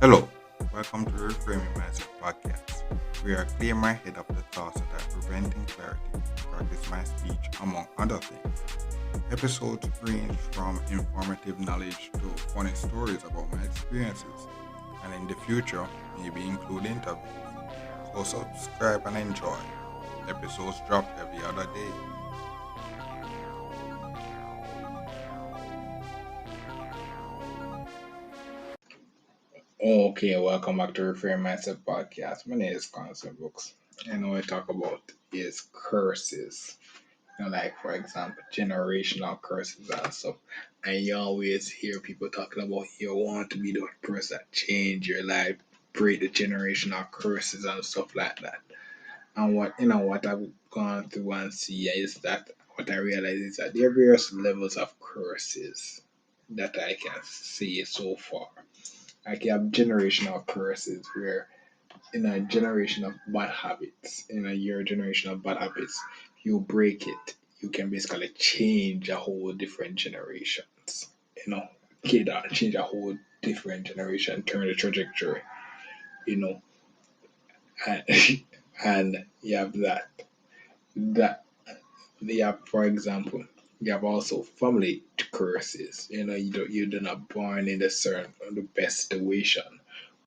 Hello, welcome to the Reframing Mindset podcast. We are clear my head of the thoughts that are preventing clarity, practice my speech, among other things. Episodes range from informative knowledge to funny stories about my experiences, and in the future, maybe include interviews. So subscribe and enjoy. Episodes drop every other day. Okay, welcome back to Reframe Mindset Podcast. My name is Constant Books. And what we talk about is curses. Like, for example, generational curses and stuff. And you always hear people talking about you want to be the person that change your life, break the generational curses and stuff like that. And what I've gone through and see is that what I realize is that there are various levels of curses that I can see so far. Like you have generational curses where in a generation of bad habits, in a year generation of bad habits, you break it, you can basically change a whole different generations. Change a whole different generation, turn the trajectory, you know, and, and you have that you have, for example, you have also family curses. You're not born in the best situation,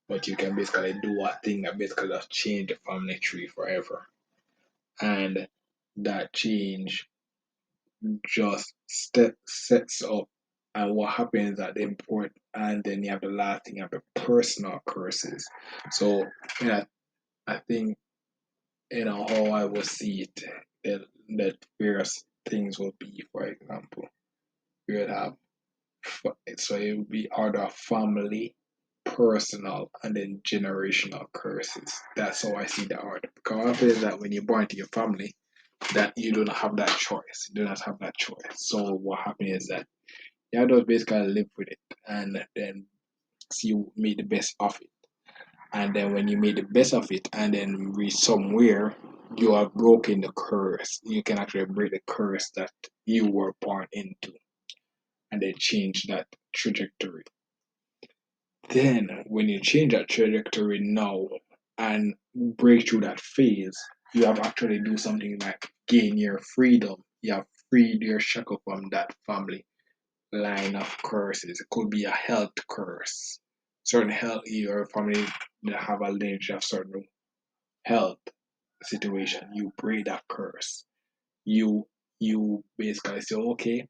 but you can basically do a thing that basically just change the family tree forever. And that change just sets up and what happens at the import, and then you have the last thing, you have the personal curses. So yeah, I think how I would see it, that various things will be, for example, you would have so it would be order family, personal, and then generational curses. That's how I see the order. Because what happens is that when you're born into your family, that you do not have that choice. You do not have that choice. So what happens is that you have to basically live with it and then see you make the best of it. And then when you make the best of it and then reach somewhere, you have broken the curse. You can actually break the curse that you were born into and then change that trajectory. Then, when you change that trajectory now and break through that phase, you have actually do something like gain your freedom. You have freed your shackle from that family line of curses. It could be a health curse. Certain health, your family that have a lineage of certain health situation. You break that curse. You basically say, okay,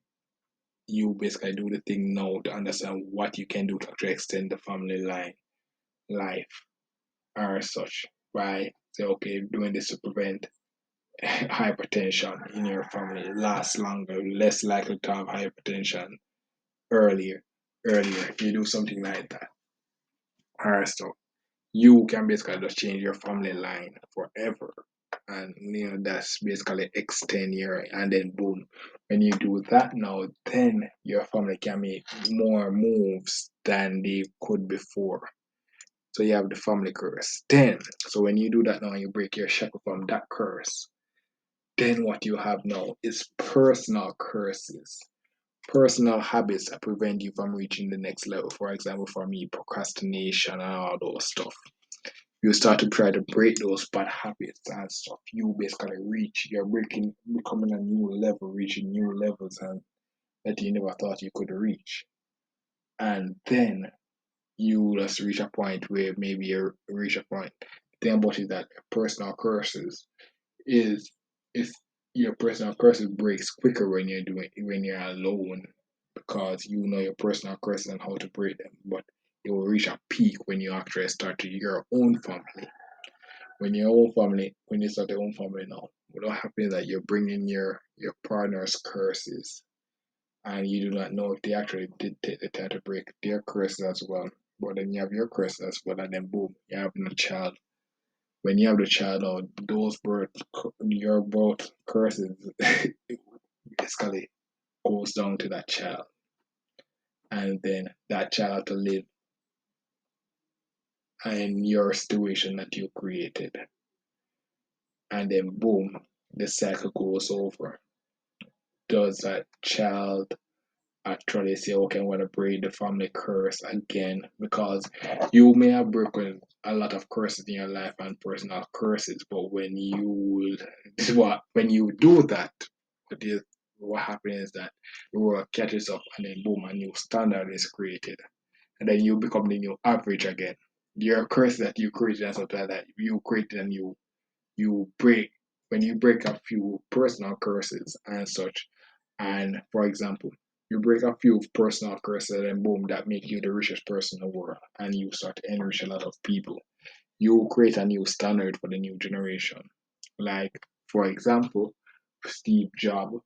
you basically do the thing now to understand what you can do to actually extend the family line life or such by say okay doing this to prevent hypertension in your family last longer, less likely to have hypertension earlier earlier. You do something like that. Alright, so you can basically just change your family line forever. And that's basically extend your and then boom. When you do that now, then your family can make more moves than they could before. So you have the family curse. Then, so when you do that now, you break your shackle from that curse. Then what you have now is personal curses, personal habits that prevent you from reaching the next level. For example, for me, procrastination and all those stuff. You start to try to break those bad habits and stuff. You basically you're becoming a new level, reaching new levels and that you never thought you could reach. And then you just reach a point where maybe you reach a point. The thing about it is that personal curses is if your personal curses breaks quicker when you're alone because you know your personal curses and how to break them. But it will reach a peak when you actually start to your own family. When you start your own family now, what happens is that you're bringing your partner's curses and you do not know if they actually did take the time to break their curses as well. But then you have your curses as well, and then boom, you have a child. When you have the child, your both curses basically goes down to that child, and then that child to live in your situation that you created, and then boom. the cycle goes over. Does that child actually say, okay, I'm going to break the family curse again? Because you may have broken a lot of curses in your life and personal curses, but when you do that, what is what happens is that the world catches up and then boom, a new standard is created. And then you become the new average again. Your curse that you created and something like that, you created and you break when you break a few personal curses and such. And for example, you break a few personal curses and boom, that make you the richest person in the world, and you start to enrich a lot of people. You create a new standard for the new generation. Like for example, Steve Jobs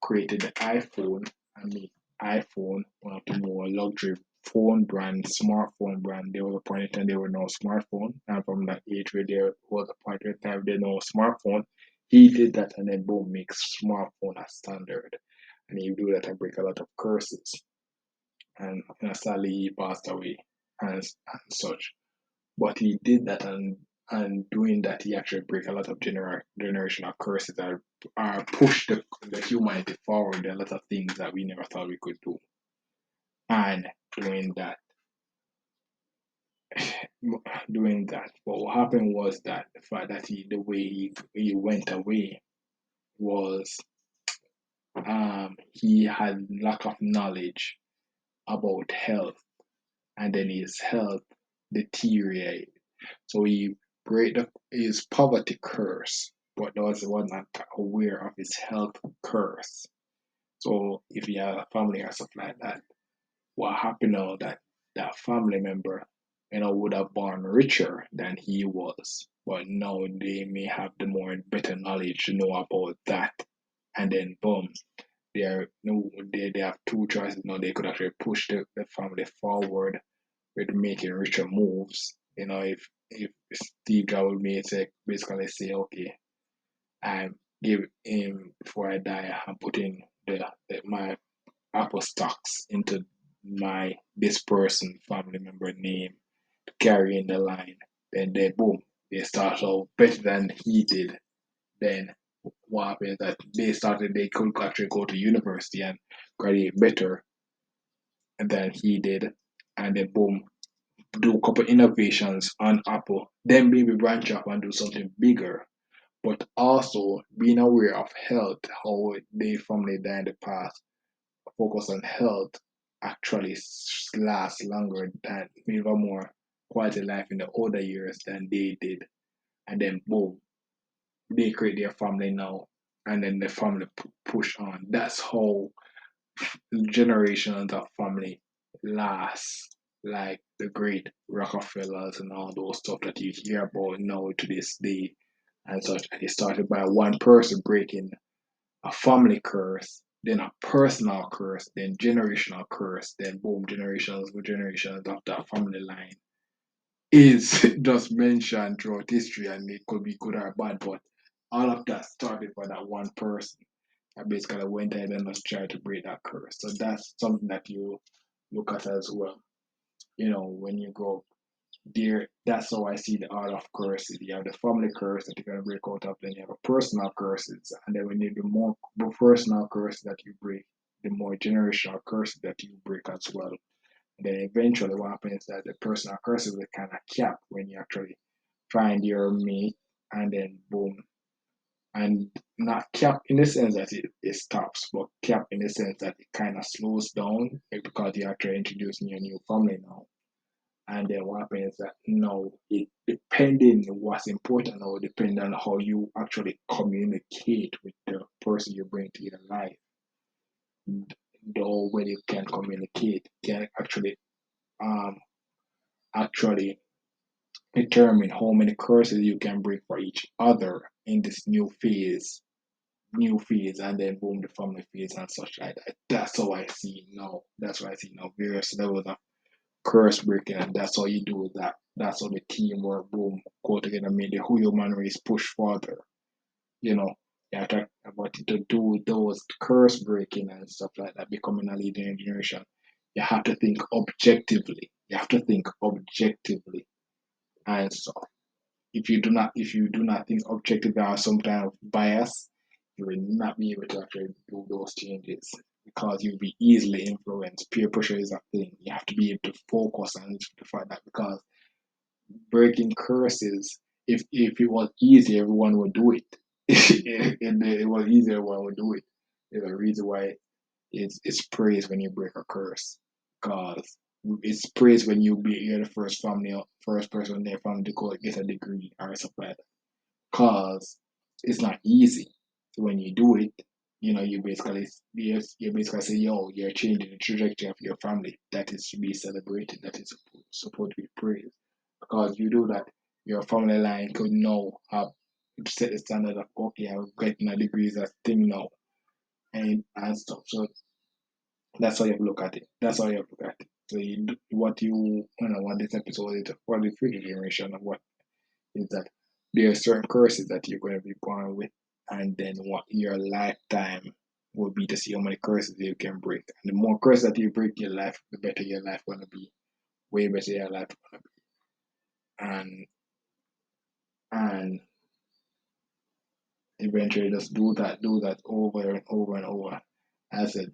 created the iPhone and made iPhone one of the more luxury smartphone brand. There was a point in time there were no smartphone, and from that age where there was a point in time there no smartphone, he did that and then boom, makes smartphone a standard. And he do that and break a lot of curses. And sadly he passed away and such. But he did that, and doing that he actually break a lot of generational curses that are push the humanity forward. There are a lot of things that we never thought we could do. And doing that doing that. But what happened was that the fact that the way he went away was he had lack of knowledge about health, and then his health deteriorated. So he break his poverty curse, but was not aware of his health curse. So if you have a family or something like that, what happened now that that family member, would have born richer than he was, but now they may have the more better knowledge to know about that, and then boom, they are no they have two choices now. They could actually push the family forward with making richer moves. If Steve Jobs may say basically say, okay, I give him before I die, I'm putting my Apple stocks into my this person family member name, carrying the line. Then they boom, they start out better than he did. Then what happened is that they could actually go to university and graduate better than he did, and then boom, do a couple innovations on Apple, then maybe branch up and do something bigger. But also being aware of health, how they family die in the past, focus on health actually lasts longer than live a more quality life in the older years than they did. And then boom, they create their family now, and then the family push on. That's how generations of family last, like the great Rockefellers and all those stuff that you hear about now to this day and such. And it started by one person breaking a family curse, then a personal curse, then generational curse, then boom, generations with generations of that family line is just mentioned throughout history, and it could be good or bad, but all of that started by that one person. I basically went ahead and just tried to break that curse. So that's something that you look at as well. When you go there, that's how I see the art of curses. You have the family curse that you're gonna break out of, then you have a personal curses, and then when you do more personal curse that you break, the more generational curses that you break as well. And then eventually what happens is that the personal curses will kind of cap when you actually find your mate, and then boom, and not cap in the sense that it stops, but cap in the sense that it kind of slows down because you're actually introducing your new family now. And then what happens is that now, it depending what's important now, depending on how you actually communicate with the person you bring to your life, the way you can communicate can um actually determine how many curses you can bring for each other in this new phase, and then boom, the family phase and such like that. That's how I see now. That's what I see now. Various levels of curse breaking, and that's how you do that. That's how the teamwork, boom, go together, make the whole human race push further. You know, yeah, talk about it, to do those curse breaking and stuff like that, becoming a leader in generation. You have to think objectively. You have to think objectively and stuff. if you do not think objectively or some kind of bias, you will not be able to actually do those changes because you'll be easily influenced. Peer pressure is a thing. You have to be able to focus on the fact that because breaking curses, if it was easy, everyone would do it. If it was easy, everyone would do it. There's a reason why it's praise when you break a curse, cause it's praise when you're the first person in their family to go get a degree or something like that. Cause it's not easy. So when you do it, you basically say, yo, you're changing the trajectory of your family. That is to be celebrated. That is supposed to be praised. Because you do that, your family line could know how to set the standard of okay, I'm getting a degree is a thing now and stuff. So that's how you have to look at it. That's how you have to look at it. So what this episode is for the future generation of what is that there are certain curses that you're going to be born with, and then what your lifetime will be to see how many curses you can break. And the more curses that you break your life, the better your life going to be. Way better your life going to be. And eventually just do that over and over and over. As I said,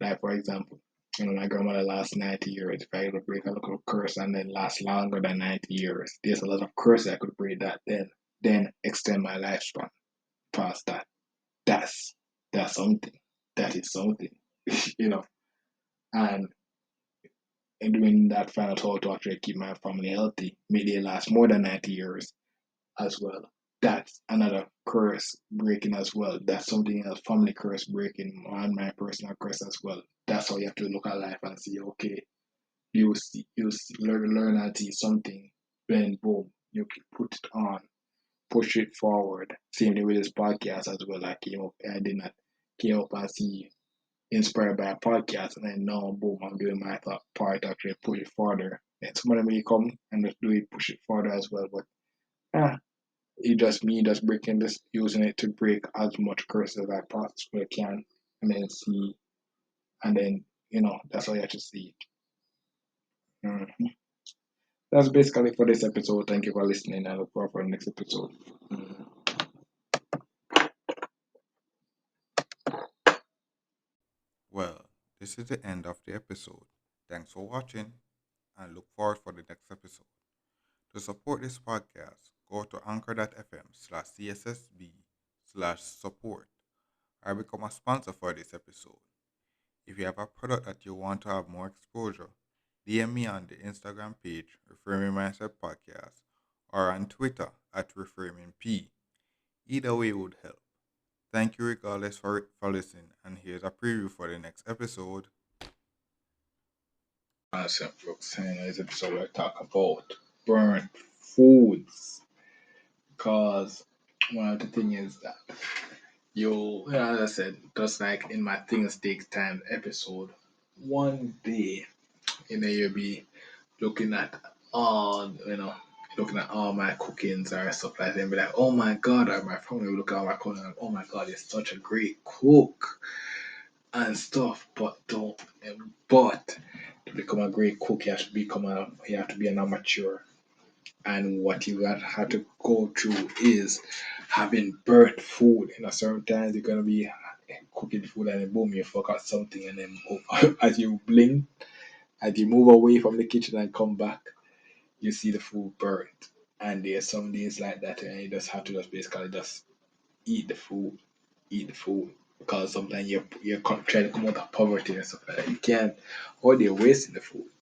like for example, my grandmother lasts 90 years. If I could break a little curse and then last longer than 90 years, there's a lot of curses I could break that then extend my lifespan past that. That's that's something. That is something. you know. And doing that final thought to actually keep my family healthy, may they last more than 90 years as well. That's another curse breaking as well. That's something else, family curse breaking and my personal curse as well. That's how you have to look at life and see, okay, learn how to see something, then boom, you can put it on, push it forward. Same thing with this podcast as well. I did not came up and see inspired by a podcast, and then now boom, I'm doing my thought part actually push it further. And somebody may come and just do it, push it further as well. But ah, it just me just breaking this, using it to break as much curse as I possibly can, and then see, and then that's how you have to see it. Mhm. That's basically for this episode. Thank you for listening. I look forward for the next episode. Mhm. Well, this is the end of the episode. Thanks for watching and look forward for the next episode. To support this podcast, go to anchor.fm/cssb/support or become a sponsor for this episode. If you have a product that you want to have more exposure, DM me on the Instagram page, Reframing Mindset Podcast, or on Twitter at ReframingP. Either way would help. Thank you regardless for listening, and here's a preview for the next episode. Awesome, folks. And this episode I talk about burnt foods because one of the thing is that as I said, just like in my Things Take Time episode, one day, you'll be looking at all, looking at all my cookings or stuff like that and be like, oh my God, or my family will look at all my cooking and, oh my God, you're such a great cook and stuff. But to become a great cook, you have to be an amateur. And what you have to go through is having burnt food. Sometimes you're gonna be cooking food and then boom, you forgot something, and then as you blink, as you move away from the kitchen and come back, you see the food burnt. And there's some days like that, and you just have to just basically just eat the food, eat the food. Because sometimes you're trying to come out of poverty and stuff like that. You can't, or they're wasting the food.